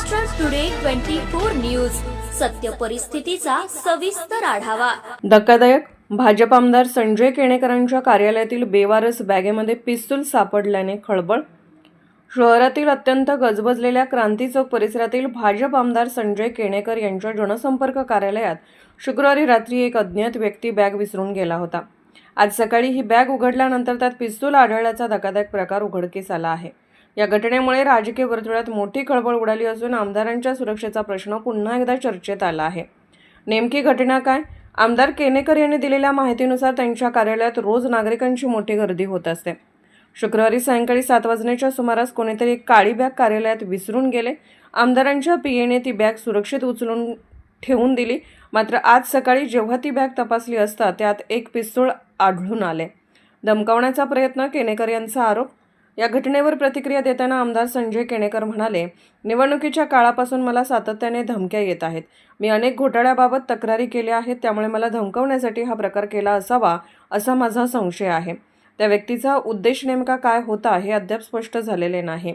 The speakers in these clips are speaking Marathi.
महाराष्ट्र टुडे 24 न्यूज, सत्य परिस्थितीचा सविस्तर आढावा। धक्कादायक, भाजप आमदार संजय केणेकरांच्या कार्यालयातील बेवारस बॅगेमध्ये पिस्तूल सापडल्याने खळबळ। शहरातील अत्यंत गजबजलेल्या क्रांती चौक परिसरातील भाजप आमदार संजय केणेकर यांच्या जनसंपर्क कार्यालयात शुक्रवारी रात्री एक अज्ञात व्यक्ती बॅग विसरून गेला होता। आज सकाळी ही बॅग उघडल्यानंतर त्यात पिस्तूल आढळल्याचा धक्कादायक प्रकार उघडकीस आला आहे। या घटनेमुळे राजकीय वर्तुळात मोठी खळबळ उडाली असून आमदारांच्या सुरक्षेचा प्रश्न पुन्हा एकदा चर्चेत आला आहे। नेमकी घटना काय? आमदार केणेकर यांनी दिलेल्या माहितीनुसार त्यांच्या कार्यालयात रोज नागरिकांची मोठी गर्दी होत असते। शुक्रवारी सायंकाळी 7 वाजण्याच्या सुमारास कोणीतरी एक काळी बॅग कार्यालयात विसरून गेले। आमदारांच्या पीएने ती बॅग सुरक्षित उचलून ठेवून दिली। मात्र आज सकाळी जेव्हा ती बॅग तपासली असता त्यात एक पिस्तूल आढळून आले। धमकावण्याचा प्रयत्न, केणेकर यांचा आरोप। या घटनेवर प्रतिक्रिया देताना आमदार संजय केणेकर म्हणाले, निवडणुकीच्या काळापासून मला सातत्याने धमक्या येत आहेत। मी अनेक घोटाळ्याबाबत तक्रारी केल्या आहेत, त्यामुळे मला धमकावण्यासाठी हा प्रकार केला असावा असा माझा संशय आहे। त्या व्यक्तीचा उद्देश नेमका काय होता हे अद्याप स्पष्ट झालेले नाही।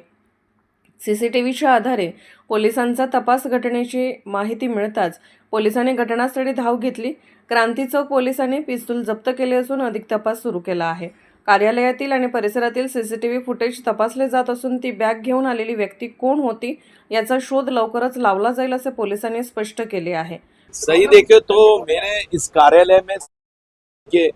सीसीटीव्हीच्या आधारे पोलिसांचा तपास, घटनेची माहिती मिळताच पोलिसांनी घटनास्थळी धाव घेतली। क्रांती चौक पोलिसांनी पिस्तूल जप्त केले असून अधिक तपास सुरू केला आहे। कार्यालयातील आणि परिसरातील सीसीटीव्ही फुटेज तपासले जात असून ती बॅग घेऊन आलेली व्यक्ती कोण होती याचा शोध लवकरच लावला जाईल असे पोलिसांनी स्पष्ट केले आहे। सही देखे तो मेरे इस कार्यालय में के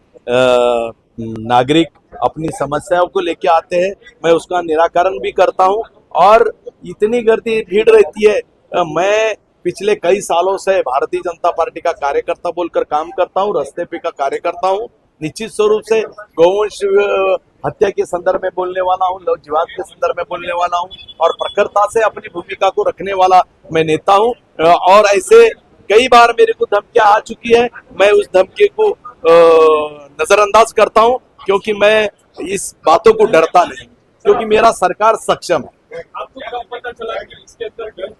नागरिक अपनी समस्याओं को लेके आते हैं, मैं उसका निराकरण भी करता हूं और इतनी गर्दी भीड़ रहती है। मैं पिछले कई सालों से भारतीय जनता पार्टी का कार्यकर्ता बोलकर काम करता हूं, रस्ते पे का कार्यकर्ता हूं। निश्चित स्वरूप से गौवंश हत्या के संदर्भ में बोलने वाला हूँ, लव जिहाद के संदर्भ में बोलने वाला हूँ और प्रखरता से अपनी भूमिका को रखने वाला मैं नेता हूँ। और ऐसे कई बार मेरे को धमकियां आ चुकी है, मैं उस धमकी को नजरअंदाज करता हूँ क्योंकि मैं इस बातों को डरता नहीं, क्योंकि मेरा सरकार सक्षम है। आपको कब पता चला कि इसके अंदर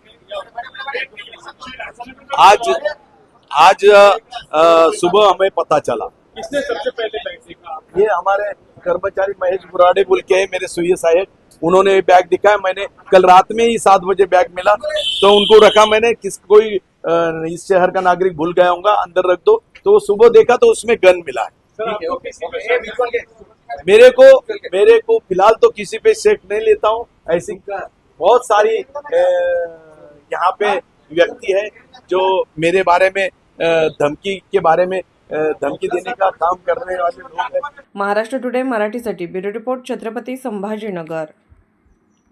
आज सुबह हमें पता चला। किसने सबसे पहले बैग देखा? ये हमारे कर्मचारी महेश बुराड़े बोल के है, मेरे सुइए साहेब, उन्होंने बैग दिखाया। मैंने कल रात में ही 7 बजे बैग मिला तो उनको रखा मैंने, कोई इस शहर का नागरिक भूल गया होगा, अंदर रख दो। तो सुबह देखा तो उसमें गन मिला है। मेरे को फिलहाल तो किसी पे शक नहीं लेता हूँ। ऐसी बहुत सारी यहाँ पे व्यक्ति है जो मेरे बारे में धमकी के बारे में धमकी देने का काम करने वाले लोग हैं। महाराष्ट्र टुडे मराठीसाठी ब्युरो रिपोर्ट, छत्रपती संभाजीनगर।